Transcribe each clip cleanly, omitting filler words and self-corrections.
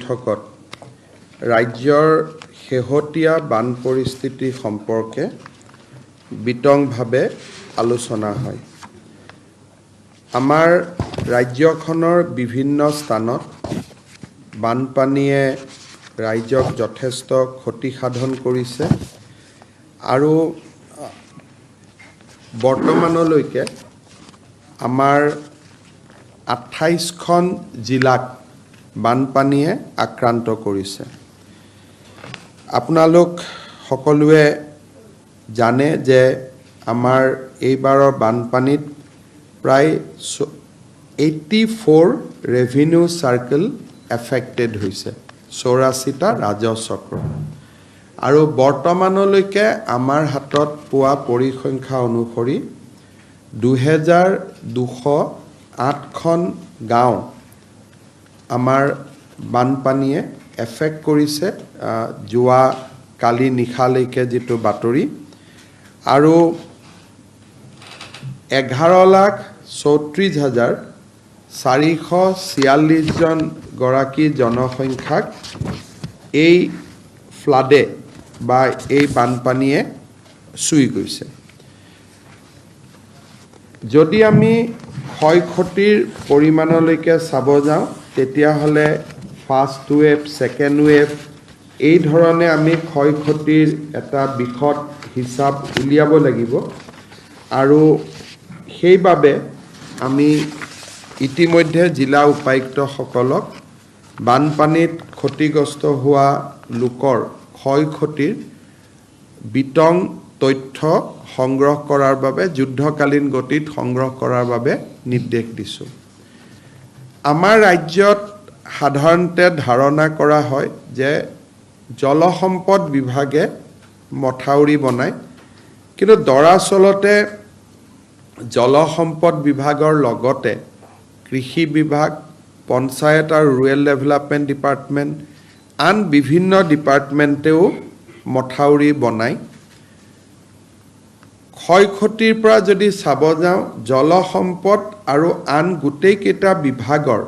বৈঠকত ৰাজ্যৰ শেহতীয়া বান পৰিস্থিতি সম্পৰ্কে বিতংভাৱে আলোচনা হয়। আমাৰ ৰাজ্যখনৰ বিভিন্ন স্থানত বানপানীয়ে ৰাইজক যথেষ্ট ক্ষতি সাধন কৰিছে আৰু বৰ্তমানলৈকে আমাৰ 28খন জিলাক বানপানীয়ে আক্ৰান্ত কৰিছে। আপোনালোক সকলোৱে জানে যে আমাৰ এইবাৰৰ বানপানীত প্ৰায় 84 ৰেভিনিউ চাৰ্কেল এফেক্টেড হৈছে, 84টা ৰাজহ চক্ৰ। আৰু বৰ্তমানলৈকে আমাৰ হাতত পোৱা পৰিসংখ্যা অনুসৰি 2208খন গাঁও আমাৰ বানপানীয়ে এফেক্ট কৰিছে, যোৱা কালি নিশালৈকে যিটো বাতৰি। আৰু 11,34,446 গৰাকী জনসংখ্যাক এই ফ্লাডে বা এই বানপানীয়ে চুই গৈছে। যদি আমি ক্ষয় ক্ষতিৰ পৰিমাণলৈকে চাব যাওঁ তেতিয়াহ'লে ফাৰ্ষ্ট ৱেভ, ছেকেণ্ড ৱেভ এই ধৰণে আমি ক্ষয় ক্ষতিৰ এটা বিশদ হিচাপ উলিয়াব লাগিব। আৰু সেইবাবে আমি ইতিমধ্যে জিলা উপায়ুক্তসকলক বানপানীত ক্ষতিগ্ৰস্ত হোৱা লোকৰ ক্ষয় ক্ষতিৰ বিতং তথ্য সংগ্ৰহ কৰাৰ বাবে, যুদ্ধকালীন গতিত সংগ্ৰহ কৰাৰ বাবে নিৰ্দেশ দিছোঁ। আমাৰ ৰাজ্যত সাধাৰণতে ধাৰণা কৰা হয় যে জলসম্পদ বিভাগে মথাউৰি বনায়, কিন্তু দৰাচলতে জলসম্পদ বিভাগৰ লগতে কৃষি বিভাগ, পঞ্চায়ত আৰু ৰুৰেল ডেভেলপমেণ্ট ডিপাৰ্টমেণ্ট, আন বিভিন্ন ডিপাৰ্টমেণ্টেও মথাউৰি বনায়। ক্ষয় ক্ষতিৰ পৰা যদি চাব যাওঁ, জলসম্পদ আৰু আন গোটেইকেইটা বিভাগৰ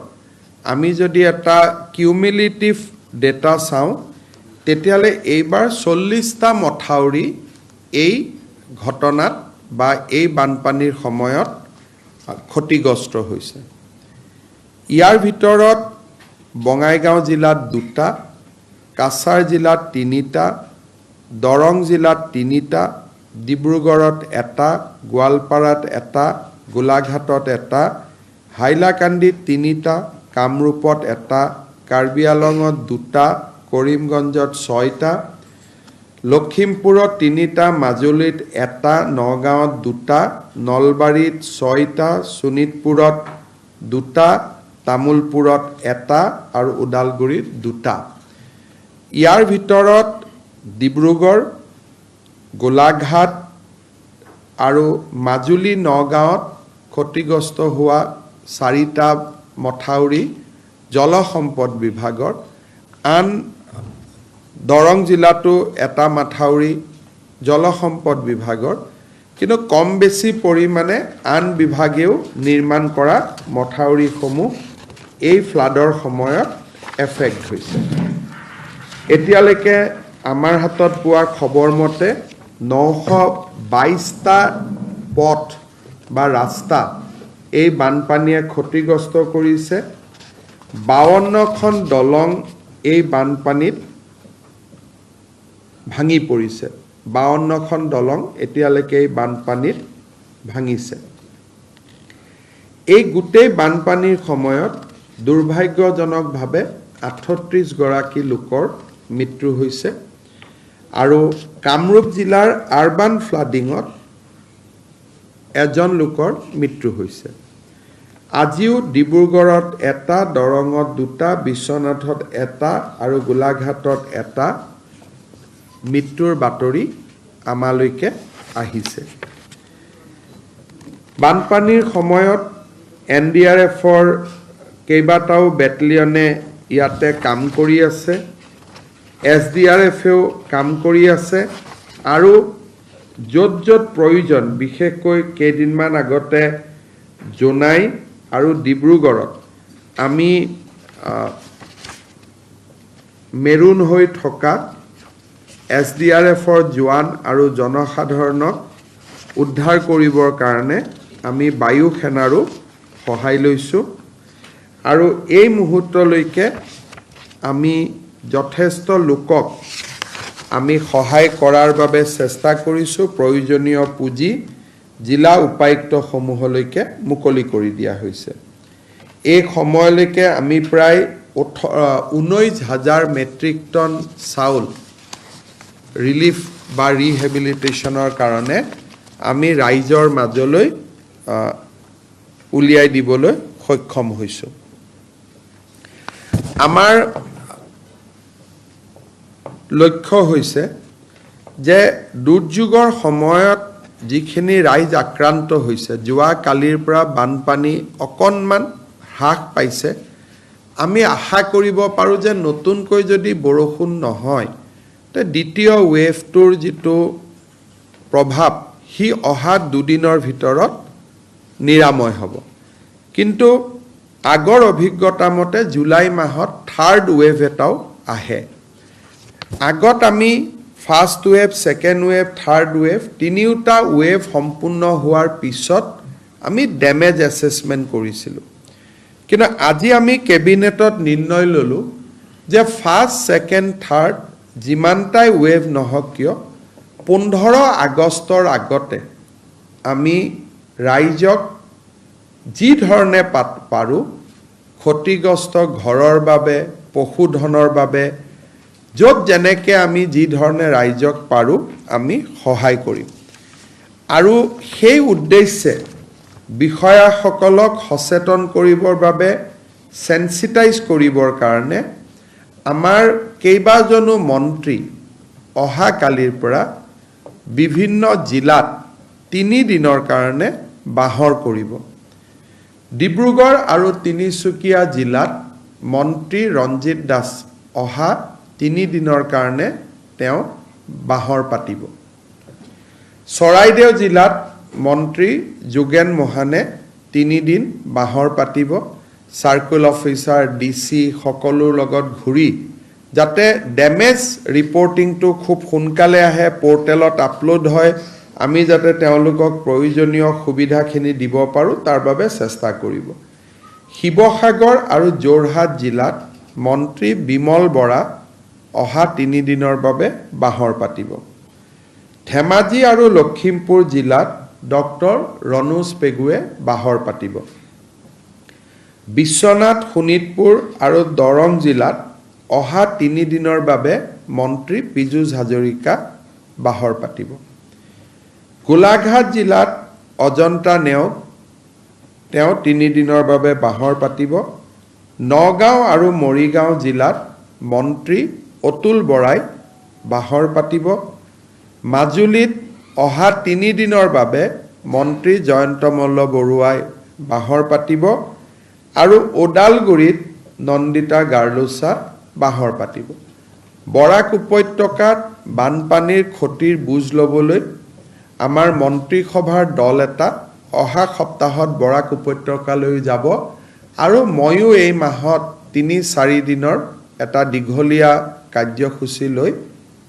আমি যদি এটা কিউমিলেটিভ ডেটা চাওঁ তেতিয়াহ'লে এইবাৰ 40টা মথাউৰি এই ঘটনাত বা এই বানপানীৰ সময়ত ক্ষতিগ্ৰস্ত হৈছে। ইয়াৰ ভিতৰত বঙাইগাঁও জিলাত 2টা, কাছাৰ জিলাত 3টা, দৰং জিলাত 3টা, ডিব্ৰুগড়ত 1টা, গোৱালপাৰাত 1টা, গোলাঘাটত 1টা, হাইলাকান্দিত 3টা, কামৰূপত 1টা, কাৰ্বি আলঙত 2টা, কৰিমগঞ্জত 6টা, লখিমপুৰত 3টা, মাজুলীত 1টা, নগাঁৱত 2টা, নলবাৰীত 6টা, শোণিতপুৰত 2টা, তামুলপুৰত 1টা আৰু ওদালগুৰিত 2টা। ইয়াৰ ভিতৰত ডিব্ৰুগড়, গোলাঘাট আৰু মাজুলী, নগাঁৱত ক্ষতিগ্ৰস্ত হোৱা 4টা মথাউৰি জলসম্পদ বিভাগৰ, আন দৰং জিলাতো 1টা মথাউৰি জলসম্পদ বিভাগৰ, কিন্তু কম বেছি পৰিমাণে আন বিভাগেও নিৰ্মাণ কৰা মথাউৰিসমূহ এই ফ্লাডৰ সময়ত এফেক্ট হৈছে। এতিয়ালৈকে আমাৰ হাতত পোৱা খবৰ মতে 922টা পথ বা ৰাস্তা এই বানপানীয়ে ক্ষতিগ্ৰস্ত কৰিছে। 52খন দলং এই বানপানীত ভাঙি পৰিছে। 52খন দলং এতিয়ালৈকে এই বানপানীত ভাঙিছে। এই গোটেই বানপানীৰ সময়ত দুৰ্ভাগ্যজনকভাৱে 38 গৰাকী লোকৰ মৃত্যু হৈছে আৰু কামৰূপ জিলাৰ আৰবান ফ্লাডিঙত 1জন লোকৰ মৃত্যু হৈছে। আজিও ডিব্ৰুগড়ত 1টা, দৰঙত 2টা, বিশ্বনাথত 1টা আৰু গোলাঘাটত 1টা মৃত্যুৰ বাতৰি আমালৈকে আহিছে। বানপানীৰ সময়ত NDRFৰ কেইবাটাও বেটেলিয়নে ইয়াতে কাম কৰি আছে, SDRFেও কাম কৰি আছে আৰু য'ত য'ত প্ৰয়োজন, বিশেষকৈ কেইদিনমান আগতে জোনাই আৰু ডিব্ৰুগড়ত আমি মেৰুন হৈ থকা SDRFৰ জোৱান আৰু জনসাধাৰণক উদ্ধাৰ কৰিবৰ কাৰণে আমি বায়ু সেনাৰো সহায় লৈছোঁ আৰু এই মুহূৰ্তলৈকে আমি যথেষ্ট লোকক আমি সহায় কৰাৰ বাবে চেষ্টা কৰিছোঁ প্ৰয়োজনীয় পুঁজি জিলা উপায়ুক্তসমূহলৈকে মুকলি কৰি দিয়া হৈছে এই সময়লৈকে আমি প্ৰায় 19,000 মেট্ৰিক টন চাউল ৰিলিফ বা ৰিহেবিলিটেশ্যনৰ কাৰণে আমি ৰাইজৰ মাজলৈ উলিয়াই দিবলৈ সক্ষম হৈছোঁ আমাৰ লক্ষ্য হৈছে যে দুৰ্যোগৰ সময়ত যিখিনি ৰাইজ আক্ৰান্ত হৈছে যোৱা কালিৰ পৰা বানপানী অকণমান হ্ৰাস পাইছে আমি আশা কৰিব পাৰোঁ যে নতুনকৈ যদি বৰষুণ নহয় তে দ্বিতীয় ৱেভটোৰ যিটো প্ৰভাৱ হি অহা দুদিনৰ ভিতৰত নিৰাময় হ'ব কিন্তু আগৰ অভিজ্ঞতা মতে জুলাই মাহত থাৰ্ড ৱেভ এটাও আহে আগত আমি first wave second wave third wave তিনিওটা ৱেভ সম্পূৰ্ণ হোৱাৰ পিছত আমি ডেমেজ এছেছমেণ্ট কৰিছিলোঁ কিন্তু আজি আমি কেবিনেটত নিৰ্ণয় ল'লোঁ যে ফাৰ্ষ্ট ছেকেণ্ড থাৰ্ড যিমানটাই ৱেভ নহওক কিয় 15 আগষ্টৰ আগতে আমি ৰাইজক যি ধৰণে পাৰোঁ ক্ষতিগ্ৰস্ত ঘৰৰ বাবে পশুধনৰ বাবে য'ত যেনেকৈ আমি যি ধৰণে ৰাইজক পাৰোঁ আমি সহায় কৰিম আৰু সেই উদ্দেশ্যে বিষয়াসকলক সচেতন কৰিবৰ বাবে সেন্সিটাইজ কৰিবৰ কাৰণে আমাৰ কেইবাজনো মন্ত্ৰী অহা কালিৰ পৰা বিভিন্ন জিলাত 3 দিনৰ কাৰণে বাহৰ কৰিব ডিব্ৰুগড় আৰু তিনিচুকীয়া জিলাত মন্ত্ৰী ৰঞ্জিত দাস অহা 3 দিনৰ কাৰণে তেওঁ বাহৰ পাতিব চৰাইদেউ জিলাত মন্ত্ৰী যোগেন মোহনে 3 দিন বাহৰ পাতিব সাৰ্কুল অফিচাৰ ডিসি সকলোৰ লগত ঘূৰি যাতে ডেমেজ ৰিপৰ্টিংটো খুব সোনকালে আহে পোৰ্টেলত আপলোড হয় আমি যাতে তেওঁলোকক প্ৰয়োজনীয় সুবিধাখিনি দিব পাৰোঁ তাৰ বাবে চেষ্টা কৰিব শিৱসাগৰ আৰু যোৰহাট জিলাত মন্ত্ৰী বিমল বৰা অহা 3 দিনৰ বাবে বাহৰ পাতিব ধেমাজি আৰু লখিমপুৰ জিলাত ডক্টৰ ৰণোজ পেগুৱে বাহৰ পাতিব বিশ্বনাথ শোণিতপুৰ আৰু দৰং জিলাত অহা 3 দিনৰ বাবে মন্ত্ৰী পীযুষ হাজৰিকা বাহৰ পাতিব গোলাঘাট জিলাত অজন্তা নেওগ তেওঁ 3 দিনৰ বাবে বাহৰ পাতিব নগাঁও আৰু মৰিগাঁও জিলাত মন্ত্ৰী অতুল বৰাই বাহৰ পাতিব মাজুলীত অহা 3 দিনৰ বাবে মন্ত্ৰী জয়ন্ত মল্ল বৰুৱাই বাহৰ পাতিব আৰু ওদালগুৰিত নন্দিতা গাৰ্লুছা বাহৰ পাতিব বৰাক উপত্যকাত বানপানীৰ ক্ষতিৰ বুজ ল'বলৈ আমাৰ মন্ত্ৰী সভাৰ দল এটা অহা সপ্তাহত বৰাক উপত্যকালৈ যাব আৰু ময়ো এই মাহত 3-4 দিনৰ এটা দীঘলীয়া কাৰ্যসূচী লৈ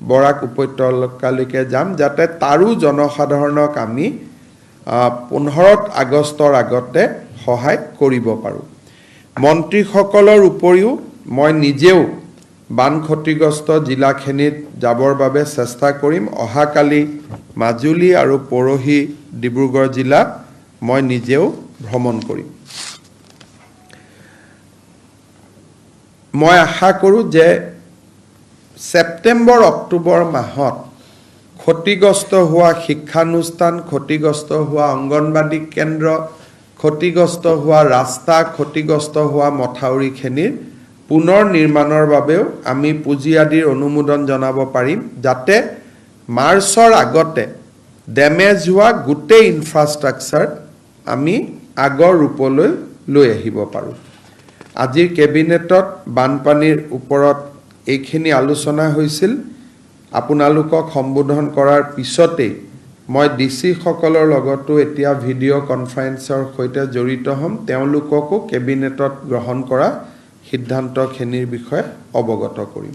বৰাক উপত্যকালৈকে যাম যাতে তাৰো জনসাধাৰণক আমি 15 আগষ্টৰ আগতে সহায় কৰিব পাৰোঁ মন্ত্ৰীসকলৰ উপৰিও মই নিজেও বান ক্ষতিগ্ৰস্ত জিলাখিনিত যাবৰ বাবে চেষ্টা কৰিম অহাকালি মাজুলী আৰু পৰহি ডিব্ৰুগড় জিলা মই নিজেও ভ্ৰমণ কৰিম মই আশা কৰোঁ যে সেপ্টেম্বৰ অক্টোবৰ মাহত ক্ষতিগ্ৰস্ত হোৱা শিক্ষানুষ্ঠান ক্ষতিগ্ৰস্ত হোৱা অংগনবাদী কেন্দ্ৰ ক্ষতিগ্ৰস্ত হোৱা ৰাস্তা ক্ষতিগ্ৰস্ত হোৱা মথাউৰিখিনিৰ পুনৰ নিৰ্মাণৰ বাবেও আমি পুঁজি আদিৰ অনুমোদন জনাব পাৰিম যাতে মাৰ্চৰ আগতে ডেমেজ হোৱা গোটেই ইনফ্ৰাষ্ট্ৰাকচাৰ আমি আগৰ ৰূপলৈ লৈ আহিব পাৰোঁ আজিৰ কেবিনেটত বানপানীৰ ওপৰত এইখিনি আলোচনা হৈছিল আপোনালোকক সম্বোধন কৰাৰ পিছতেই মই ডিসি সকলৰ লগতো এতিয়া ভিডিঅ' কনফাৰেন্সৰ সৈতে জড়িত হ'ম তেওঁলোককো কেবিনেটত গ্ৰহণ কৰা সিদ্ধান্তখিনিৰ বিষয়ে অৱগত কৰিম।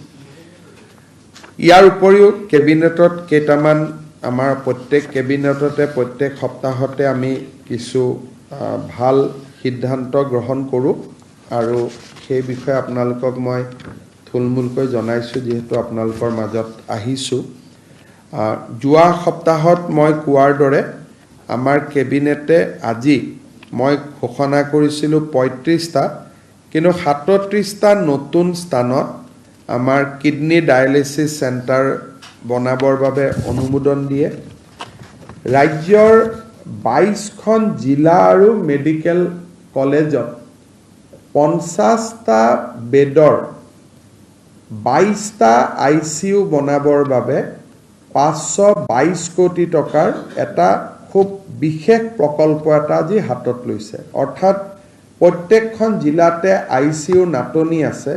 ইয়াৰ উপৰিও কেবিনেটত কেইটামান আমাৰ প্ৰত্যেক কেবিনেটতে প্ৰত্যেক সপ্তাহতে আমি কিছু ভাল সিদ্ধান্ত গ্ৰহণ কৰোঁ আৰু সেই বিষয়ে আপোনালোকক মই থুলমূলকৈ জনাইছোঁ যিহেতু আপোনালোকৰ মাজত আহিছোঁ। যোৱা সপ্তাহত মই কোৱাৰ দৰে আমাৰ কেবিনেটে আজি মই ঘোষণা কৰিছিলোঁ 35টা, কিন্তু 37টা নতুন স্থানত আমাৰ কিডনি ডায়ালিচিছ চেণ্টাৰ বনাবৰ বাবে অনুমোদন দিয়ে। ৰাজ্যৰ 22খন জিলা আৰু মেডিকেল কলেজত 50টা বেডৰ 22টা ICU বনাবৰ বাবে 522 কোটি টকাৰ এটা খুব বিশেষ প্ৰকল্প এটা আজি হাতত লৈছে। অৰ্থাৎ প্ৰত্যেকখন জিলাতে ICU নাটনি আছে,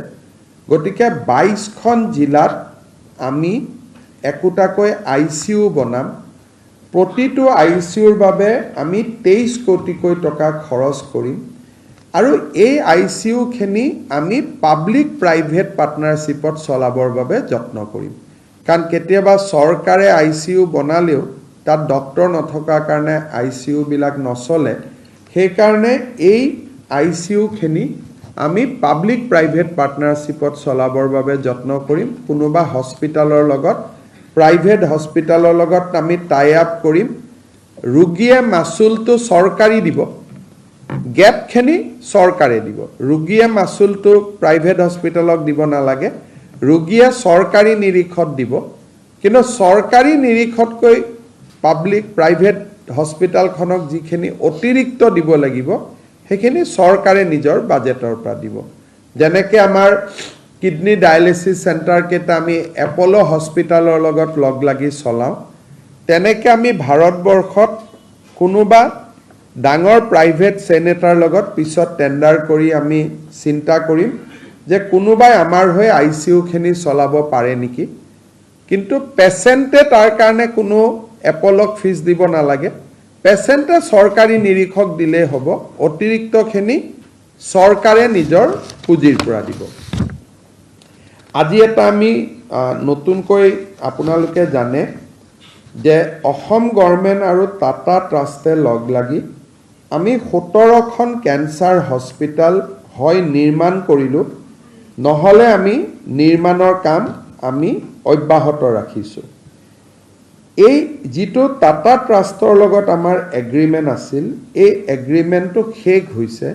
গতিকে 22খন জিলাত আমি একোটাকৈ ICU বনাম। প্ৰতিটো ICUৰ বাবে আমি 23 কোটিকৈ টকা খৰচ কৰিম আৰু এই ICUখিনি আমি পাব্লিক প্ৰাইভেট পাৰ্টনাৰশ্বিপত চলাবৰ বাবে যত্ন কৰিম। কাৰণ কেতিয়াবা চৰকাৰে ICU বনালেও তাত ডক্টৰ নথকাৰ কাৰণে ICU বিলাক নচলে, সেইকাৰণে এই ICUখিনি আমি পাব্লিক প্ৰাইভেট পাৰ্টনাৰশ্বিপত চলাবৰ বাবে যত্ন কৰিম। কোনোবা হস্পিটালৰ লগত প্ৰাইভেট হস্পিটালৰ লগত আমি টাই আপ কৰিম। ৰোগীয়ে মাচুলটো চৰকাৰী দিব, গেপখিনি চৰকাৰে দিব। ৰোগীয়ে মাচুলটো প্ৰাইভেট হস্পিটালক দিব নালাগে, ৰোগীয়ে চৰকাৰী নিৰীক্ষত দিব। কিন্তু চৰকাৰী নিৰীক্ষতকৈ পাব্লিক প্ৰাইভেট হস্পিটালখনক যিখিনি অতিৰিক্ত দিব লাগিব সেইখিনি চৰকাৰে নিজৰ বাজেটৰ পৰা দিব। যেনেকৈ আমাৰ কিডনি ডায়ালিচিছ চেণ্টাৰকেইটা আমি এপ'ল' হস্পিটালৰ লগত লগ লাগি চলাওঁ, তেনেকৈ আমি ভাৰতবৰ্ষত কোনোবা ডাঙৰ প্ৰাইভেট চেইন এটাৰ লগত পিছত টেণ্ডাৰ কৰি আমি চিন্তা কৰিম যে কোনোবাই আমাৰ হৈ ICUখিনি চলাব পাৰে নেকি। কিন্তু পেচেণ্টে তাৰ কাৰণে কোনো এপ'লক ফিজ দিব নালাগে, পেচেণ্টে চৰকাৰী নিৰীক্ষক দিলেই হ'ব, অতিৰিক্তখিনি চৰকাৰে নিজৰ পুঁজিৰ পৰা দিব। আজি এটা আমি নতুনকৈ আপোনালোকে জানে যে অসম গভৰ্ণমেণ্ট আৰু টাটা ট্ৰাষ্টে লগ লাগি আমি 17খন কেঞ্চাৰ হস্পিটাল হয় নিৰ্মাণ কৰিলোঁ, নহ'লে আমি নিৰ্মাণৰ কাম আমি অব্যাহত ৰাখিছোঁ। এই যিটো টাটা ট্ৰাষ্টৰ লগত আমাৰ এগ্ৰিমেণ্ট আছিল, এই এগ্ৰিমেণ্টটো শেষ হৈছে।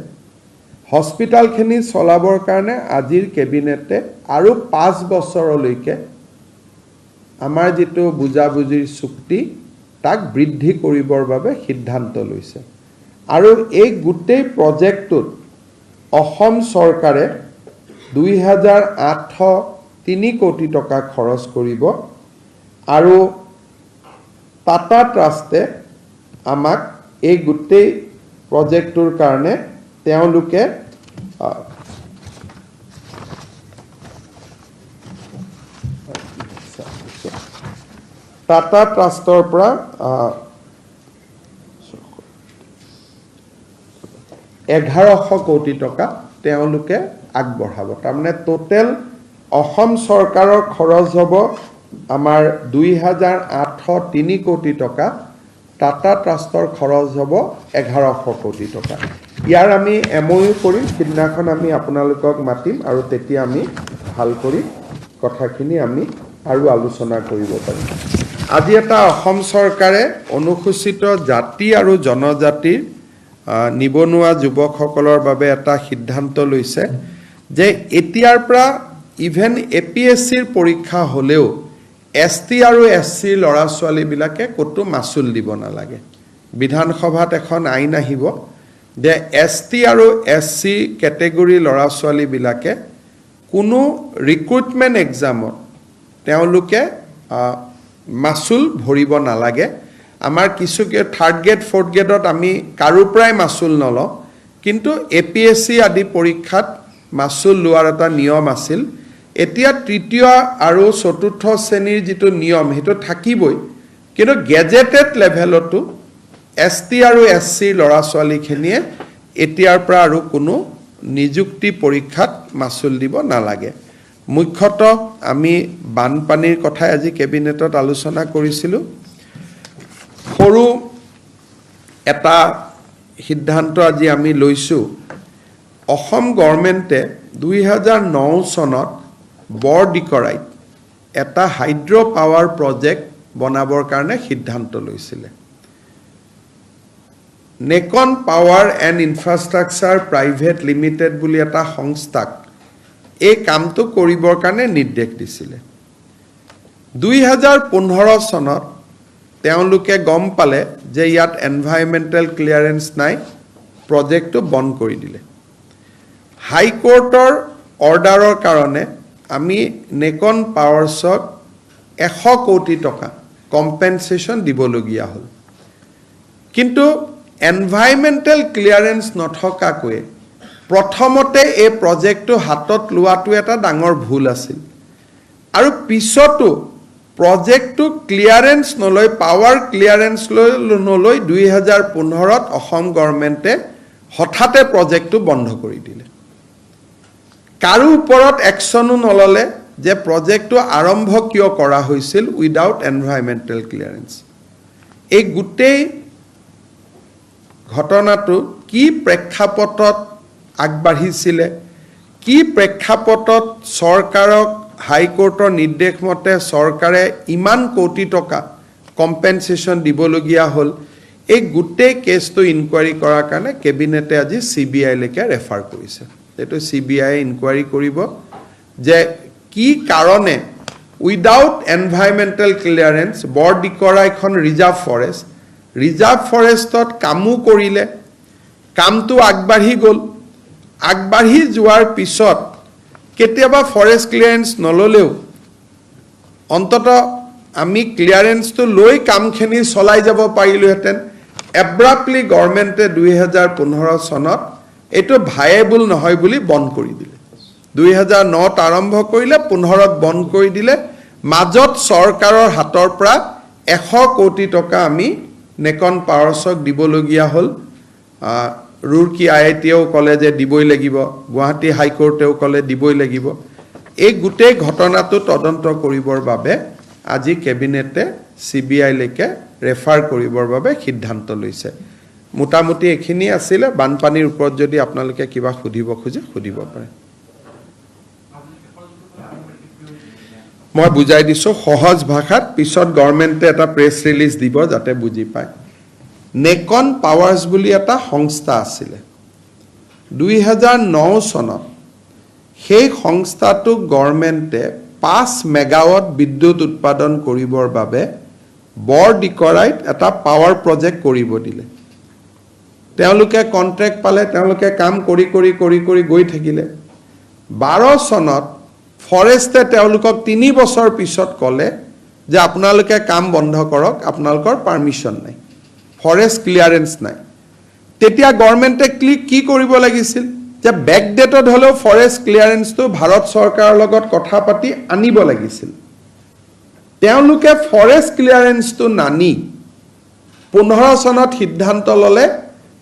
হস্পিটালখিনি চলাবৰ কাৰণে আজিৰ কেবিনেটে আৰু 5 বছৰলৈকে আমাৰ যিটো বুজাবুজিৰ চুক্তি তাক বৃদ্ধি কৰিবৰ বাবে সিদ্ধান্ত লৈছে। আৰু এই গোটেই প্ৰজেক্টটোত অসম চৰকাৰে 2803 কোটি টকা খৰচ কৰিব আৰু টাটা ট্ৰাষ্টে আমাক এই গোটেই প্ৰজেক্টটোৰ কাৰণে তেওঁলোকে টাটা ট্ৰাষ্টৰ পৰা 1100 কোটি টকা তেওঁলোকে আগবঢ়াব। তাৰমানে টোটেল অসম চৰকাৰৰ খৰচ হ'ব আমাৰ 2803 কোটি টকা, টাটা ট্ৰাষ্টৰ খৰচ হ'ব 1100 কোটি টকা। ইয়াৰ আমি MOU কৰিম, সিদিনাখন আমি আপোনালোকক মাতিম আৰু তেতিয়া আমি ভাল কৰি কথাখিনি আমি আৰু আলোচনা কৰিব পাৰিম। আজি এটা অসম চৰকাৰে অনুসূচিত জাতি আৰু জনজাতিৰ নিবনুৱা যুৱকসকলৰ বাবে এটা সিদ্ধান্ত লৈছে যে এতিয়াৰ পৰা ইভেন APSCৰ পৰীক্ষা হ'লেও ST আৰু SC ল'ৰা ছোৱালীবিলাকে ক'তো মাচুল দিব নালাগে। বিধানসভাত এখন আইন আহিব যে ST আৰু SC কেটেগৰী ল'ৰা ছোৱালীবিলাকে কোনো ৰিক্ৰুটমেণ্ট এক্সামত তেওঁলোকে মাচুল ভৰিব নালাগে। আমাৰ কিছু থাৰ্ড গ্ৰেড ফ'ৰ্থ গ্ৰেডত আমি কাৰো পৰাই মাচুল নলওঁ, কিন্তু APSC আদি পৰীক্ষাত মাচুল লোৱাৰ এটা নিয়ম আছিল। এতিয়া তৃতীয় আৰু চতুৰ্থ শ্ৰেণীৰ যিটো নিয়ম সেইটো থাকিবই, কিন্তু গেজেটেড লেভেলতো ST আৰু SC ল'ৰা ছোৱালীখিনিয়ে এতিয়াৰ পৰা আৰু কোনো নিযুক্তি পৰীক্ষাত মাচুল দিব নালাগে মুখ্যতঃ আমি বানপানীৰ কথাই আজি কেবিনেটত আলোচনা কৰিছিলোঁ সৰু এটা সিদ্ধান্ত আজি আমি লৈছোঁ অসম গভৰ্ণমেণ্টে 2009 চনত বৰডিকৰাইত এটা হাইড্ৰ পাৱাৰ প্ৰজেক্ট বনাবৰ কাৰণে সিদ্ধান্ত লৈছিলে নেকন power and infrastructure private limited বুলি এটা সংস্থাক এই কামটো কৰিবৰ কাৰণে নিৰ্দেশ দিছিলে 2015 চনত তেওঁলোকে গম পালে যে ইয়াত এনভাইৰনমেণ্টেল ক্লিয়াৰেন্স নাই প্ৰজেক্টটো বন্ধ কৰি দিলে হাইকোৰ্টৰ অৰ্ডাৰৰ কাৰণে আমি নেকন পাৱাৰছক 100 কোটি টকা কম্পেনসেশ্যন দিবলগীয়া হ'ল কিন্তু এনভাইৰনমেণ্টেল ক্লিয়াৰেন্স নথকাকৈ প্ৰথমতে এই প্ৰজেক্টটো হাতত লোৱাটো এটা ডাঙৰ ভুল আছিল আৰু পিছতো প্ৰজেক্টটো ক্লিয়াৰেন্স নলৈ পাৱাৰ ক্লিয়াৰেন্স নলৈ 2015ত অসম গভৰ্ণমেণ্টে হঠাতে প্ৰজেক্টটো বন্ধ কৰি দিলে কাৰো ওপৰত একশনো নললে যে প্ৰজেক্টটো আৰম্ভ কিয় কৰা হৈছিল উইদাউট এনভাইৰনমেণ্টেল ক্লিয়াৰেন্স এই গোটেই ঘটনাটো কি প্ৰেক্ষাপটত আগবাঢ়িছিলে কি প্ৰেক্ষাপটত চৰকাৰক হাইকোৰ্টৰ নিৰ্দেশ মতে চৰকাৰে ইমান কোটি টকা কম্পেনসেশ্যন দিবলগীয়া হ'ল এই গোটেই কেছটো ইনকুৱাৰী কৰাৰ কাৰণে কেবিনেটে আজি CBI লৈকে ৰেফাৰ কৰিছে এইটো CBI ইনকুৱাৰী কৰিব যে কি কাৰণে উইদাউট এনভাইৰনমেণ্টেল ক্লিয়াৰেন্স বৰডিকৰা এখন ৰিজাৰ্ভ ফৰেষ্টত কামো কৰিলে কামটো আগবাঢ়ি গ'ল আগবাঢ়ি যোৱাৰ পিছত কেতিয়াবা ফৰেষ্ট ক্লিয়াৰেন্স নললেও অন্তত আমি ক্লিয়াৰেন্সটো লৈ কামখিনি চলাই যাব পাৰিলোহেঁতেন এব্ৰাপ্টলি গভৰ্ণমেণ্টে 2015 চনত এইটো ভায়েবল নহয় বুলি বন্ধ কৰি দিলে 2009ত আৰম্ভ কৰিলে 15ত বন্ধ কৰি দিলে মাজত চৰকাৰৰ হাতৰ পৰা 100 কোটি টকা আমি নেকন পাৱাৰছক দিবলগীয়া হ'ল ৰুৰকি IITও ক'লে যে দিবই লাগিব গুৱাহাটী হাইকোৰ্টেও ক'লে দিবই লাগিব এই গোটেই ঘটনাটো তদন্ত কৰিবৰ বাবে আজি কেবিনেটে CBI লৈকে ৰেফাৰ কৰিবৰ বাবে সিদ্ধান্ত লৈছে মোটামুটি এখিনি আছিল বানপানীৰ ওপৰত যদি আপোনালোকে কিবা সুধিব খোজে সুধিব পাৰে মই বুজাই দিছো সহজ ভাষাত পিছত গভৰ্ণমেণ্টে এটা প্ৰেছ ৰিলিজ দিব যাতে বুজি পায় নেকন পাৱাৰ্ছ বুলি এটা সংস্থা আছিল 2009 চনত সেই সংস্থাটোক গভৰ্ণমেণ্টে 5 মেগাৱাট বিদ্যুৎ উৎপাদন কৰিবৰ বাবে বৰডিকৰাইত এটা পাৱাৰ প্ৰজেক্ট কৰিব দিলে তেওঁলোকে কন্ট্ৰাক্ট পালে তেওঁলোকে কাম কৰি গৈ থাকিলে 12 চনত ফৰেষ্টে তেওঁলোকক 3 বছৰ পিছত ক'লে যে আপোনালোকে কাম বন্ধ কৰক আপোনালোকৰ পাৰমিশন নাই ফৰেষ্ট ক্লিয়াৰেন্স নাই তেতিয়া গভৰ্ণমেণ্টে কি কৰিব লাগিছিল যে বেকডেটত হলেও ফৰেষ্ট ক্লিয়াৰেন্সটো ভাৰত চৰকাৰৰ লগত কথা পাতি আনিব লাগিছিল তেওঁলোকে ফৰেষ্ট ক্লিয়াৰেন্সটো নানি 15 চনত সিদ্ধান্ত ললে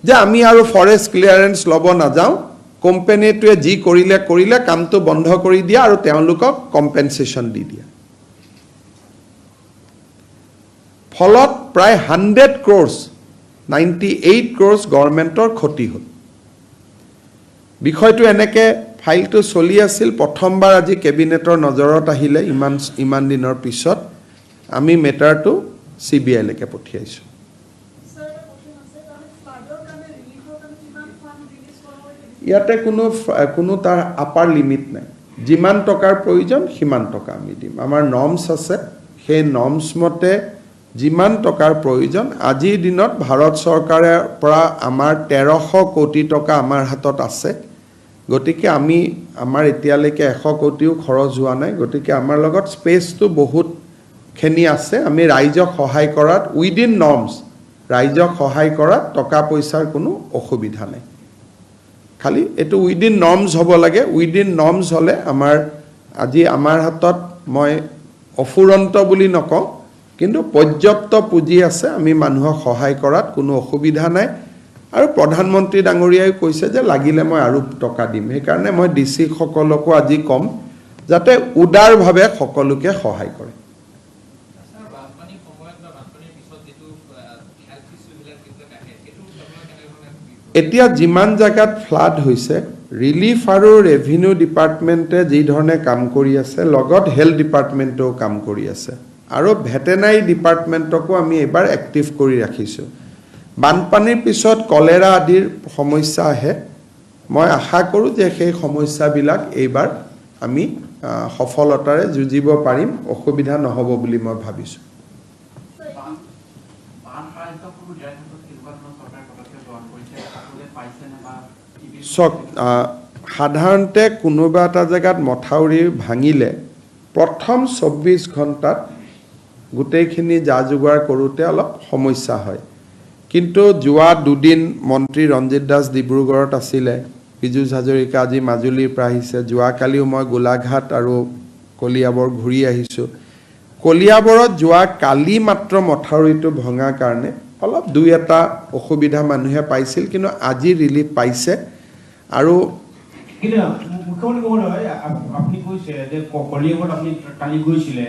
যে আমি আৰু ফৰেষ্ট ক্লিয়াৰেন্স লব নাযাও কোম্পানীটোৱে যি কৰিলে কামটো বন্ধ কৰি দিয়া আৰু তেওঁলোকক কম্পেনসেশ্যন দি দিয়া ফলত প্ৰায় 100 crores 98 crores গভৰ্ণমেণ্টৰ ক্ষতি হ'ল বিষয়টো এনেকে ফাইলটো চলি আছিল প্ৰথমবাৰ আজি কেবিনেটৰ নজৰত আহিলে ইমান দিনৰ পিছত আমি মেটাৰটো CBI লৈকে পঠিয়াইছো ইয়াতে কোনো তাৰ আপাৰ লিমিট নাই যিমান টকাৰ প্ৰয়োজন সিমান টকা আমি দিম আমাৰ নৰ্মছ আছে সেই নৰ্মছ মতে যিমান টকাৰ প্ৰয়োজন আজিৰ দিনত ভাৰত চৰকাৰৰ পৰা আমাৰ 1300 কোটি টকা আমাৰ হাতত আছে গতিকে আমি আমাৰ এতিয়ালৈকে 100 কোটিও খৰচ হোৱা নাই গতিকে আমাৰ লগত স্পেচটো বহুত খেনি আছে আমি ৰাইজক সহায় কৰাত উইদিন নৰ্মছ ৰাইজক সহায় কৰাত টকা পইচাৰ কোনো অসুবিধা নাই খালি এটো উইদিন নৰ্মছ হ'ব লাগে উইদিন নৰ্মছ হলে আজি আমাৰ হাতত মই অফুৰন্ত বুলি নকওঁ কিন্তু পৰ্যাপ্ত পুঁজি আছে আমি মানুহক সহায় কৰাত কোনো অসুবিধা নাই আৰু প্ৰধানমন্ত্ৰী ডাঙৰীয়াই কৈছে যে লাগিলে মই আৰু টকা দিম সেইকাৰণে মই ডিসি সকলকো আজি কম যাতে উদাৰভাৱে সকলোকে সহায় কৰে এতিয়া যিমান জায়গাত ফ্লাড হৈছে ৰিলিফ আৰু ৰেভিনিউ ডিপাৰ্টমেণ্টে যি ধৰণে কাম কৰি আছে লগত হেলথ ডিপাৰ্টমেণ্টেও কাম কৰি আছে আৰু ভেটেনাৰী ডিপাৰ্টমেণ্টকো আমি এবাৰ এক্টিভ কৰি ৰাখিছোঁ বানপানীৰ পিছত কলেৰা আদিৰ সমস্যা আহে মই আশা কৰোঁ যে সেই সমস্যাবিলাক এইবাৰ আমি সফলতাৰে যুঁজিব পাৰিম অসুবিধা নহ'ব বুলি মই ভাবিছোঁ চক সাধাৰণতে কোনোবা এটা জেগাত মথাউৰি ভাঙিলে প্ৰথম 24 ঘণ্টাত গোটেইখিনি যা যোগাৰ কৰোঁতে অলপ সমস্যা হয় কিন্তু যোৱা দুদিন মন্ত্ৰী ৰঞ্জিত দাস ডিব্ৰুগড়ত আছিলে পীযুষ হাজৰিকা আজি মাজুলীৰ পৰা আহিছে যোৱাকালিও মই গোলাঘাট আৰু কলিয়াবৰ ঘূৰি আহিছোঁ কলিয়াবৰত যোৱা কালি মাত্ৰ মথাউৰিটো ভঙাৰ কাৰণে অলপ দুই এটা অসুবিধা মানুহে পাইছিল কিন্তু আজি ৰিলিফ পাইছে আৰু মুখ্যমন্ত্ৰী মহোদয় আপুনি কৈছে যে কলিয়াবৰত আপুনি কালি গৈছিলে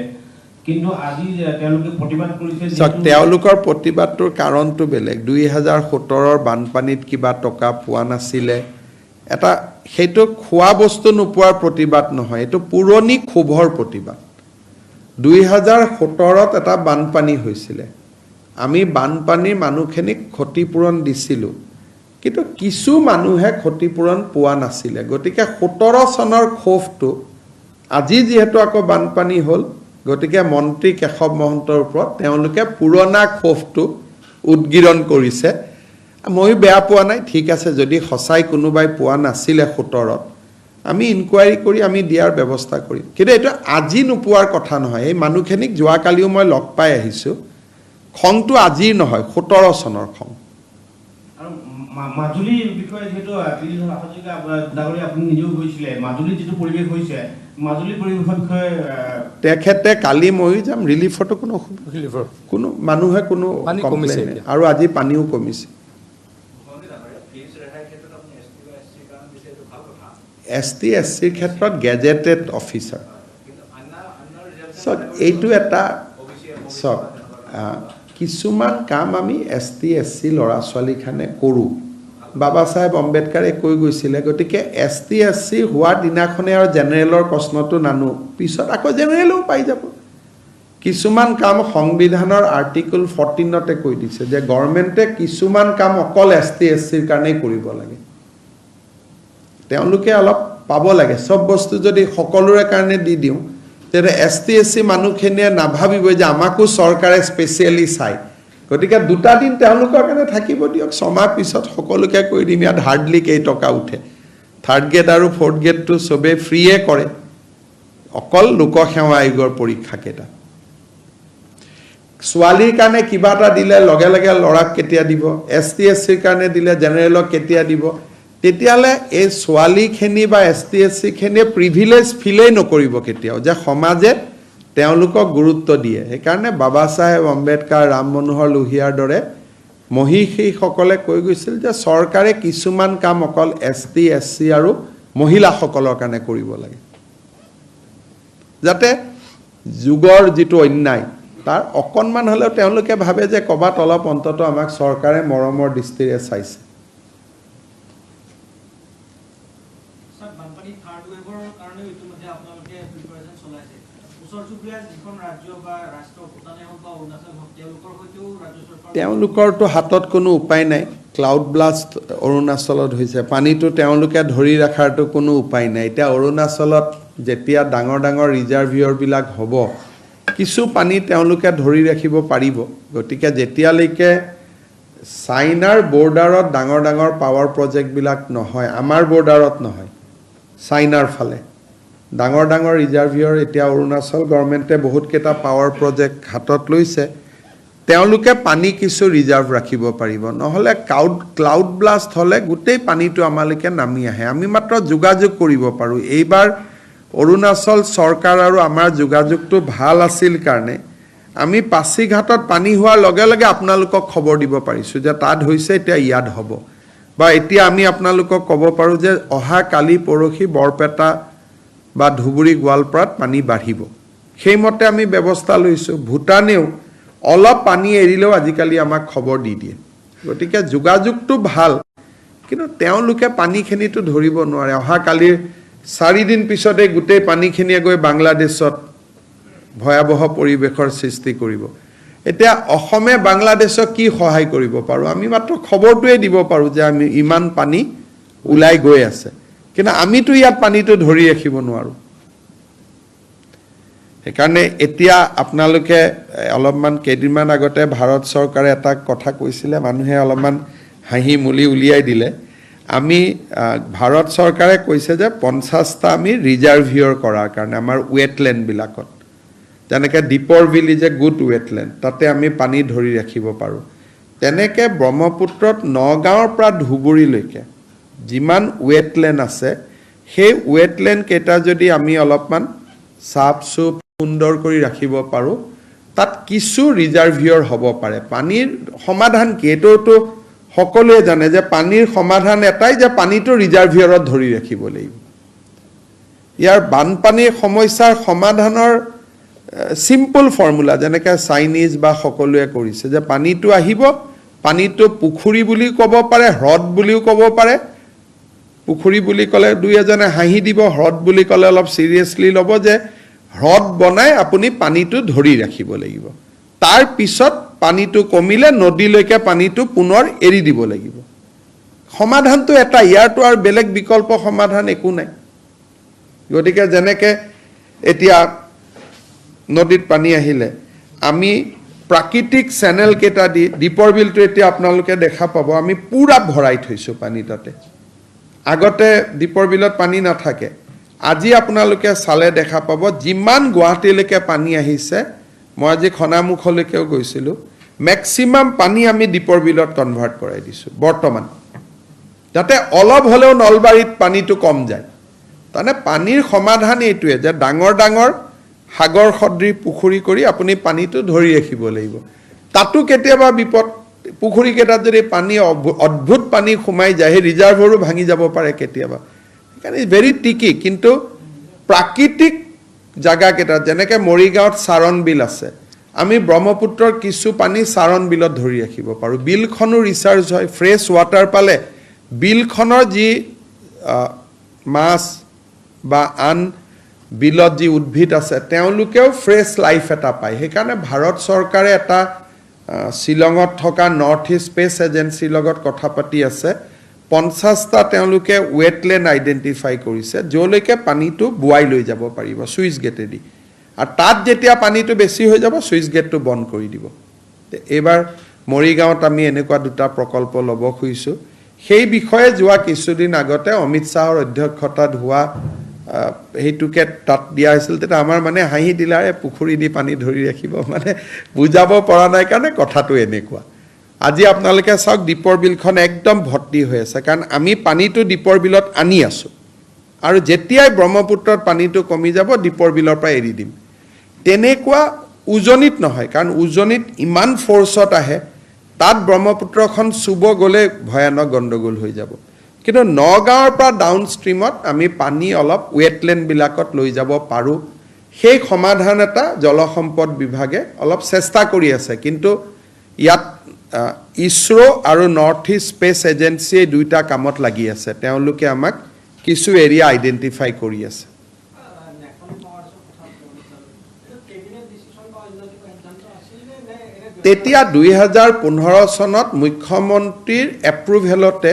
কিন্তু আজি তেওঁলোকে প্ৰতিবাদ কৰিছে তেওঁলোকৰ প্ৰতিবাদটোৰ কাৰণটো বেলেগ 2017ৰ বানপানীত কিবা টকা পোৱা নাছিলে এটা সেইটো খোৱা বস্তু নোপোৱাৰ প্ৰতিবাদ নহয় এইটো পুৰণি ক্ষোভৰ প্ৰতিবাদ 2017ত এটা বানপানী হৈছিলে আমি বানপানীৰ মানুহখিনিক ক্ষতিপূৰণ দিছিলোঁ কিন্তু কিছু মানুহে ক্ষতিপূৰণ পোৱা নাছিলে গতিকে 17 চনৰ ক্ষোভটো আজি যেহেতু আকৌ বানপানী হ'ল গতিকে মন্ত্ৰী কেশৱ মহন্তৰ ওপৰত তেওঁলোকে পুৰণা ক্ষোভটো উদ্গীৰণ কৰিছে মই বেয়া পোৱা নাই ঠিক আছে যদি সঁচাই কোনোবাই পোৱা নাছিলে 17ত আমি ইনকুৱাৰী কৰি আমি দিয়াৰ ব্যৱস্থা কৰিম কিন্তু এইটো আজি নোপোৱাৰ কথা নহয় এই মানুহখিনিক যোৱাকালিও মই লগ পাই আহিছোঁ খংটো আজিৰ নহয় 17 চনৰ খং আৰু মাজুলীৰ বিষয়ে যেটো ডাঙৰীয়া আপুনি নিজেও কৈছিলে মাজুলীৰ যেটো পৰিৱেশ হৈছে মাজুলী পৰিৱেশৰ বিষয়ে তেখেতে কালি মই যাম ৰিলিফটো কোনো মানুহে কোনো কমপ্লেইন আৰু আজি পানীও কমিছে ST SCৰ ক্ষেত্ৰত গেজেটেড অফিচাৰ সব এইটো এটা সব কিছুমান কাম আমি ST SC ল'ৰা ছোৱালীখানে কৰোঁ বাবা সাহেব আম্বেদকাৰে কৈ গৈছিলে গতিকে ST SC হোৱাৰ দিনাখনে আৰু জেনেৰেলৰ প্ৰশ্নটো নানো পিছত আকৌ জেনেৰেলও পাই যাব কিছুমান কাম সংবিধানৰ আৰ্টিকল 14তে কৈ দিছে যে গভৰ্ণমেণ্টে কিছুমান কাম অকল ST SCৰ কাৰণেই কৰিব লাগে তেওঁলোকে অলপ পাব লাগে সব বস্তু যদি সকলোৰে কাৰণে দি দিওঁ তেনে ST SC মানুহখিনিয়ে নাভাবিব যে আমাকো চৰকাৰে স্পেচিয়েলি চাই গতিকে দুটা দিন তেওঁলোকৰ কাৰণে থাকিব দিয়ক ছমাহ পিছত সকলোকে কৈ দিম ইয়াত হাৰ্ডলি কেই টকা উঠে থাৰ্ড গেট আৰু ফৰ্থ গেটটো সবে ফ্ৰীয়ে কৰে অকল লোকসেৱা আয়োগৰ পৰীক্ষা কেইটা ছোৱালীৰ কাৰণে কিবা এটা দিলে লগে লগে ল'ৰাক কেতিয়া দিব ST SCৰ কাৰণে দিলে জেনেৰেলক কেতিয়া দিব তেতিয়ালে এই ছোৱালীখিনি বা ST SC খিনিয়ে প্ৰিভিলেজ ফিলেই নকৰিব কেতিয়াও যে সমাজে তেওঁলোকক গুৰুত্ব দিয়ে সেইকাৰণে বাবা সাহেব আম্বেদকাৰ ৰাম মনোহৰ লোহিয়াৰ দৰে মহিষীসকলে কৈ গৈছিল যে চৰকাৰে কিছুমান কাম অকল ST SC আৰু মহিলাসকলৰ কাৰণে কৰিব লাগে যাতে যুগৰ যিটো অন্যায় তাৰ অকণমান হ'লেও তেওঁলোকে ভাবে যে কবাত অলপ অন্তত আমাক চৰকাৰে মৰমৰ দৃষ্টিৰে চাইছে তেওঁলোকৰটো হাতত কোনো উপায় নাই ক্লাউড ব্লাষ্ট অৰুণাচলত হৈছে পানীটো তেওঁলোকে ধৰি ৰাখাৰটো কোনো উপায় নাই এতিয়া অৰুণাচলত যেতিয়া ডাঙৰ ডাঙৰ ৰিজাৰ্ভিয়ৰবিলাক হ'ব কিছু পানী তেওঁলোকে ধৰি ৰাখিব পাৰিব গতিকে যেতিয়ালৈকে চাইনাৰ বৰ্ডাৰত ডাঙৰ ডাঙৰ পাৱাৰ প্ৰজেক্টবিলাক নহয় আমাৰ বৰ্ডাৰত নহয় চাইনাৰ ফালে ডাঙৰ ডাঙৰ ৰিজাৰ্ভিয়ৰ এতিয়া অৰুণাচল গভৰ্ণমেণ্টে বহুত কেইটা পাৱাৰ প্ৰজেক্ট হাতত লৈছে তেওঁলোকে পানী কিছু ৰিজাৰ্ভ ৰাখিব পাৰিব নহলে ক্লাউড ব্লাষ্ট হলে গোটেই পানীটো আমালৈকে নামি আহে আমি মাত্ৰ যোগাযোগ কৰিব পাৰো এইবাৰ অৰুণাচল চৰকাৰ আৰু আমাৰ যোগাযোগটো ভাল আছিল কাৰণে আমি পাছিঘাটত পানী হোৱাৰ লগে লগে আপোনালোকক খবৰ দিব পাৰিছোঁ যে তাত হৈছে, এতিয়া ইয়াত হ'ব, বা এতিয়া আমি আপোনালোকক ক'ব পাৰোঁ যে অহা কালি পৰহি বৰপেটা বা ধুবুৰী গোৱালপাৰাত পানী বাঢ়িব। সেইমতে আমি ব্যৱস্থা লৈছোঁ। ভূটানেও অলপ পানী এৰিলেও আজিকালি আমাক খবৰ দি দিয়ে। গতিকে যোগাযোগটো ভাল, কিন্তু তেওঁলোকে পানীখিনিতো ধৰিব নোৱাৰে। অহা কালিৰ 4 দিন পিছতে গোটেই পানীখিনিয়ে গৈ বাংলাদেশত ভয়াৱহ পৰিৱেশৰ সৃষ্টি কৰিব। এতিয়া অসমে বাংলাদেশক কি সহায় কৰিব পাৰোঁ? আমি মাত্ৰ খবৰটোৱে দিব পাৰোঁ যে আমি ইমান পানী ওলাই গৈ আছে, কিন্তু আমিতো ইয়াত পানীটো ধৰি ৰাখিব নোৱাৰোঁ। সেইকাৰণে এতিয়া আপোনালোকে অলপমান কেইদিনমান আগতে ভাৰত চৰকাৰে এটা কথা কৈছিলে, মানুহে অলপমান হাঁহি মুলি উলিয়াই দিলে। আমি ভাৰত চৰকাৰে কৈছে যে 50টা আমি ৰিজাৰ্ভিয়ৰ কৰাৰ কাৰণে আমাৰ ৱেটলেণ্ডবিলাকত, যেনেকৈ দীপৰ bill is a good wetland, তাতে আমি পানী ধৰি ৰাখিব পাৰোঁ। তেনেকৈ ব্ৰহ্মপুত্ৰত নগাঁৱৰ পৰা ধুবুৰীলৈকে যিমান ৱেটলেণ্ড আছে, সেই ৱেটলেণ্ড কেইটা যদি আমি অলপমান চাফ চুফ সুন্দৰ কৰি ৰাখিব পাৰোঁ, তাত কিছু ৰিজাৰ্ভিয়ৰ হ'ব পাৰে। পানীৰ সমাধান কি? এইটোতো সকলোৱে জানে যে পানীৰ সমাধান এটাই, যে পানীটো ৰিজাৰ্ভিয়ৰত ধৰি ৰাখিব লাগিব। ইয়াৰ বানপানীৰ সমস্যাৰ সমাধানৰ চিম্পল ফৰ্মুলা, যেনেকৈ চাইনিজ বা সকলোৱে কৰিছে, যে পানীটো আহিব, পানীটো পুখুৰী বুলি ক'ব পাৰে, হ্ৰদ বুলিও ক'ব পাৰে। পুখুৰী বুলি ক'লে দুই এজনে হাঁহি দিব, হ্ৰদ বুলি ক'লে অলপ চিৰিয়াছলি ল'ব, যে হ্ৰদ বনাই আপুনি পানীটো ধৰি ৰাখিব লাগিব। তাৰ পিছত পানীটো কমিলে নদীলৈকে পানীটো পুনৰ এৰি দিব লাগিব। সমাধানটো এটা, ইয়াৰটো আৰু বেলেগ বিকল্প সমাধান একো নাই। গতিকে যেনেকৈ এতিয়া নদীত পানী আহিলে আমি প্ৰাকৃতিক চেনেল কেইটা দি, দীপৰ বিলটো এতিয়া আপোনালোকে দেখা পাব আমি পুৰা ভৰাই থৈছোঁ পানী তাতে। আগতে দীপৰ বিলত পানী নাথাকে, আজি আপোনালোকে চালে দেখা পাব যিমান গুৱাহাটীলৈকে পানী আহিছে, মই আজি খনামুখলৈকেও গৈছিলোঁ, মেক্সিমাম পানী আমি দীপৰ বিলত কনভাৰ্ট কৰাই দিছোঁ বৰ্তমান, যাতে অলপ হ'লেও নলবাৰীত পানীটো কম যায়। তাৰমানে পানীৰ সমাধান এইটোৱে যে ডাঙৰ ডাঙৰ সাগৰ সদৃশ পুখুৰী কৰি আপুনি পানীটো ধৰি ৰাখিব লাগিব। তাতো কেতিয়াবা বিপদ, পুখুৰীকেইটাত যদি পানী অদ্ভুত পানী সোমাই যায়, সেই ৰিজাৰ্ভৰো ভাঙি যাব পাৰে কেতিয়াবা। সেইকাৰণে ভেৰি টিকি, কিন্তু প্ৰাকৃতিক জাগাকেইটাত যেনেকৈ মৰিগাঁৱত চাৰণ বিল আছে, আমি ব্ৰহ্মপুত্ৰৰ কিছু পানী চাৰণ বিলত ধৰি ৰাখিব পাৰোঁ। বিলখনো ৰিচাৰ্জ হয়, ফ্ৰেছ ৱাটাৰ পালে বিলখনৰ যি মাছ বা আন বিলত যি উদ্ভিদ আছে তেওঁলোকেও ফ্ৰেছ লাইফ এটা পায়। সেইকাৰণে ভাৰত চৰকাৰে এটা শ্বিলঙত থকা নৰ্থ ইষ্ট স্পেচ এজেঞ্চিৰ লগত কথা পাতি আছে। 50টা তেওঁলোকে ৱেটলেণ্ড আইডেণ্টিফাই কৰিছে, য'লৈকে পানীটো বোৱাই লৈ যাব পাৰিব ছুইচ গেটেদি। আৰু তাত যেতিয়া পানীটো বেছি হৈ যাব, ছুইচ গেটটো বন্ধ কৰি দিব। এইবাৰ মৰিগাঁৱত আমি এনেকুৱা 2টা প্ৰকল্প ল'ব খুজিছোঁ। সেই বিষয়ে যোৱা কিছুদিন আগতে অমিত শ্বাহৰ অধ্যক্ষতাত হোৱা সেইটোকে তাত দিয়া হৈছিল। তেতিয়া আমাৰ মানে হাঁহি দিলাৰে পুখুৰী দি পানী ধৰি ৰাখিব, মানে বুজাব পৰা নাই কাৰণে কথাটো এনেকুৱা। আজি আপোনালোকে চাওক দীপৰ বিলখন একদম ভৰ্তি হৈ আছে, কাৰণ আমি পানীটো দীপৰ বিলত আনি আছোঁ, আৰু যেতিয়াই ব্ৰহ্মপুত্ৰত পানীটো কমি যাব দীপৰ বিলৰ পৰা এৰি দিম। তেনেকুৱা উজনিত নহয়, কাৰণ উজনিত ইমান ফ'ৰ্চত আহে, তাত ব্ৰহ্মপুত্ৰখন চুব গ'লে ভয়ানক গণ্ডগোল হৈ যাব। কিন্তু নগাঁৱৰ পৰা ডাউন ষ্ট্ৰীমত আমি পানী অলপ ৱেটলেণ্ডবিলাকত লৈ যাব পাৰোঁ। সেই সমাধান এটা জলসম্পদ বিভাগে অলপ চেষ্টা কৰি আছে, কিন্তু ইয়াত ইছৰো আৰু নৰ্থ ইষ্ট স্পেচ এজেঞ্চিয়ে 2টা কামত লাগি আছে। তেওঁলোকে আমাক কিছু এৰিয়া আইডেণ্টিফাই কৰি আছে। তেতিয়া 2015 চনত মুখ্যমন্ত্ৰীৰ এপ্ৰুভেলতে,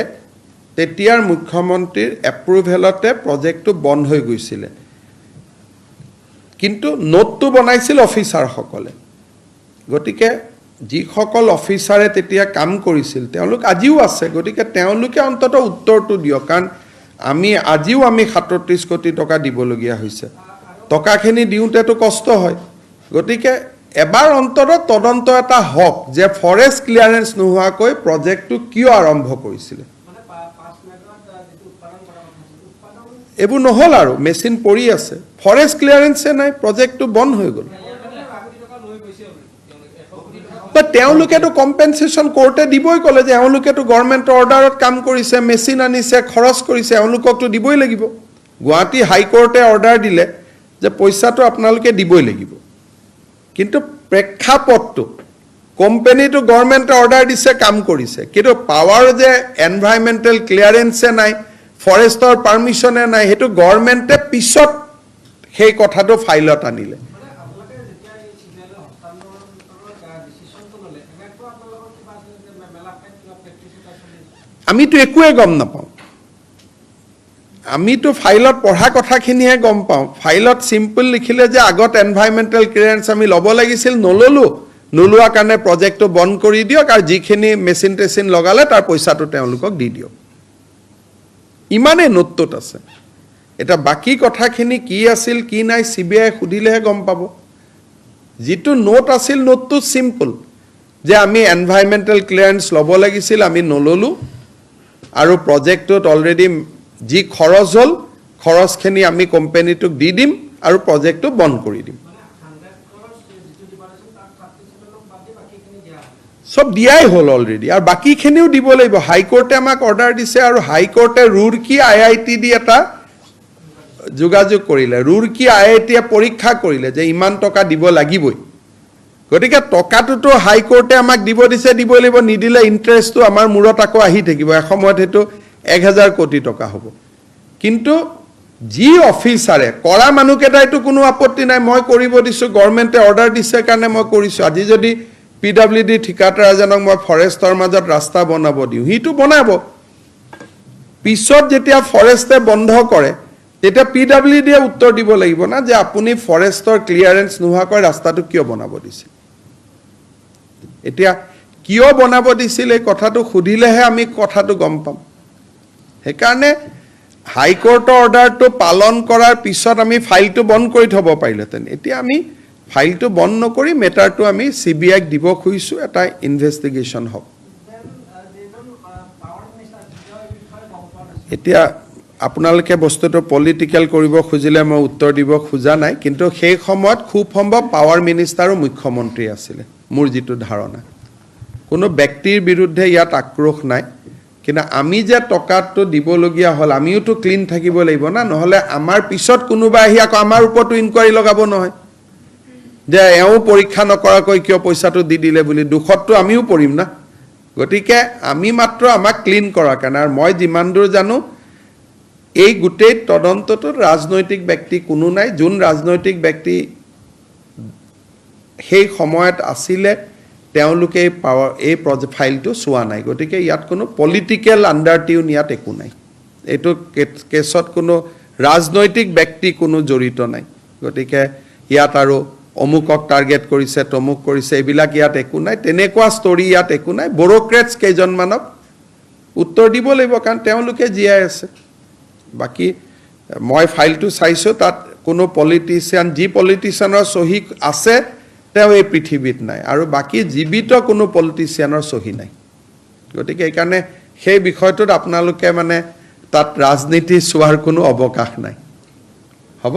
তেতিয়াৰ মুখ্যমন্ত্ৰীৰ এপ্ৰুভেলতে প্ৰজেক্টটো বন্ধ হৈ গৈছিলে, কিন্তু নোটটো বনাইছিল অফিচাৰসকলে। গতিকে যিসকল অফিচাৰে তেতিয়া কাম কৰিছিল তেওঁলোক আজিও আছে। গতিকে তেওঁলোকে অন্ততঃ উত্তৰটো দিয়ক, কাৰণ আজিও আমি 37 কোটি টকা দিবলগীয়া হৈছে। টকাখিনি দিওঁতেতো কষ্ট হয়। গতিকে এবাৰ অন্ততঃ তদন্ত এটা হওক যে ফৰেষ্ট ক্লিয়াৰেন্স নোহোৱাকৈ প্ৰজেক্টটো কিয় আৰম্ভ কৰিছিলে। এইবোৰ নহ'ল, আৰু মেচিন পৰি আছে, ফৰেষ্ট ক্লিয়াৰেন্সে নাই, প্ৰজেক্টটো বন্ধ হৈ গ'ল। বাট তেওঁলোকেতো কম্পেনচেশ্যন কোৰ্টে দিবই ক'লে যে এওঁলোকেতো গভৰ্ণমেণ্টৰ অৰ্ডাৰত কাম কৰিছে, মেচিন আনিছে, খৰচ কৰিছে, এওঁলোককতো দিবই লাগিব। গুৱাহাটী হাইকোৰ্টে অৰ্ডাৰ দিলে যে পইচাটো আপোনালোকে দিবই লাগিব, কিন্তু প্ৰেক্ষাপটটো কোম্পানীটো গভৰ্ণমেণ্টে অৰ্ডাৰ দিছে, কাম কৰিছে, কিন্তু পাৱাৰ যে এনভাইৰমেণ্টেল ক্লিয়াৰেঞ্চে নাই, ফৰেষ্টৰ পাৰ্মিশ্যনে নাই, সেইটো গভৰ্ণমেণ্টে পিছত সেই কথাটো ফাইলত আনিলে। আমিতো একোৱে গম নাপাওঁ, আমিতো ফাইলত পঢ়া কথাখিনিহে গম পাওঁ। ফাইলত চিম্পল লিখিলে যে আগত এনভাইৰমেণ্টেল ক্লিয়াৰেঞ্চ আমি ল'ব লাগিছিল, নোলোৱা কাৰণে প্ৰজেক্টটো বন্ধ কৰি দিয়ক, আৰু যিখিনি মেচিন টেচিন লগালে তাৰ পইচাটো তেওঁলোকক দি দিয়ক, ইমানেই নোটটোত আছে। এতিয়া বাকী কথাখিনি কি আছিল কি নাই CBI সুধিলেহে গম পাব। যিটো নোট আছিল নোটটো চিম্পল, যে আমি এনভাইৰমেণ্টেল ক্লিয়াৰেঞ্চ ল'ব লাগিছিল, আমি নল'লোঁ, আৰু প্ৰজেক্টটোত অলৰেডি যি খৰচ হ'ল খৰচখিনি আমি কোম্পানীটোক দি দিম আৰু প্ৰজেক্টটো বন্ধ কৰি দিম। সব দিয়াই হ'ল অলৰেডি, আৰু বাকীখিনিও দিব লাগিব। হাইকোৰ্টে আমাক অৰ্ডাৰ দিছে, আৰু হাইকোৰ্টে ৰুৰকি IIT দি এটা যোগাযোগ কৰিলে, ৰুৰকি IITয়ে পৰীক্ষা কৰিলে যে ইমান টকা দিব লাগিবই। গতিকে টকাটোতো হাইকোৰ্টে আমাক দিব দিছে, দিবই লাগিব, নিদিলে ইণ্টাৰেষ্টটো আমাৰ মূৰত আকৌ আহি থাকিব, এসময়ত সেইটো 1000 কোটি টকা হ'ব। কিন্তু যি অফিচাৰে কৰা মানুহকেইটাইতো কোনো আপত্তি নাই, মই কৰিব দিছোঁ, গভৰ্ণমেণ্টে অৰ্ডাৰ দিছে কাৰণে মই কৰিছোঁ। আজি যদি PWD ঠিকাদাৰ এজনক মই ফৰেষ্টৰ মাজত ৰাস্তা বনাব দিওঁ, সিটো বনাব, পিছত যেতিয়া ফৰেষ্টে বন্ধ কৰে তেতিয়া PWDয়ে উত্তৰ দিব লাগিব না, যে আপুনি ফৰেষ্টৰ ক্লিয়াৰেঞ্চ নোহোৱাকৈ ৰাস্তাটো কিয় বনাব দিছিল। এতিয়া কিয় বনাব দিছিল এই কথাটো সুধিলেহে আমি কথাটো গম পাম। সেইকাৰণে হাইকোৰ্টৰ অৰ্ডাৰটো পালন কৰাৰ পিছত আমি ফাইলটো বন্ধ কৰি থ'ব পাৰিলোহেঁতেন। এতিয়া আমি ফাইলটো বন্ধ নকৰি মেটাৰটো আমি CBIক দিব খুজিছোঁ, এটা ইনভেষ্টিগেশ্যন হওক। এতিয়া আপোনালোকে বস্তুটো পলিটিকেল কৰিব খুজিলে মই উত্তৰ দিব খোজা নাই, কিন্তু সেই সময়ত খুব সম্ভৱ পাৱাৰ মিনিষ্টাৰো মুখ্যমন্ত্ৰী আছিলে, মোৰ যিটো ধাৰণা। কোনো ব্যক্তিৰ বিৰুদ্ধে ইয়াত আক্ৰোশ নাই, কিন্তু আমি যে টকাটো দিবলগীয়া হ'ল আমিওতো ক্লিন থাকিব লাগিব না, নহ'লে আমাৰ পিছত কোনোবা আহি আকৌ আমাৰ ওপৰতো ইনকুৱাৰী লগাব নহয়, যে এওঁ পৰীক্ষা নকৰাকৈ কিয় পইচাটো দি দিলে বুলি, দুখততো আমিও পৰিম না। গতিকে আমি মাত্ৰ আমাক ক্লিন কৰাৰ কাৰণে, আৰু মই যিমান দূৰ জানো এই গোটেই তদন্তটোত ৰাজনৈতিক ব্যক্তি কোনো নাই। যোন ৰাজনৈতিক ব্যক্তি সেই সময়ত আছিলে তেওঁলোকে এই ফাইলটো চোৱা নাই। গতিকে ইয়াত কোনো পলিটিকেল আণ্ডাৰটিউন ইয়াত একো নাই, এইটো কেছত কোনো ৰাজনৈতিক ব্যক্তি কোনো জড়িত নাই। গতিকে ইয়াত আৰু অমুকক টাৰ্গেট কৰিছে, তমুক কৰিছে, এইবিলাক ইয়াত একো নাই, তেনেকুৱা ষ্টৰি ইয়াত একো নাই। ব্যুৰ'ক্ৰেটছ কেইজনমানক উত্তৰ দিব লাগিব, কাৰণ তেওঁলোকে জীয়াই আছে। বাকী মই ফাইলটো চাইছোঁ, তাত কোনো পলিটিচিয়ান, যি পলিটিচিয়ানৰ চহী আছে তেওঁ এই পৃথিৱীত নাই, আৰু বাকী জীৱিত কোনো পলিটিচিয়ানৰ চহী নাই। গতিকে এইকাৰণে সেই বিষয়টোত আপোনালোকে মানে তাত ৰাজনীতি চোৱাৰ কোনো অৱকাশ নাই। হ'ব।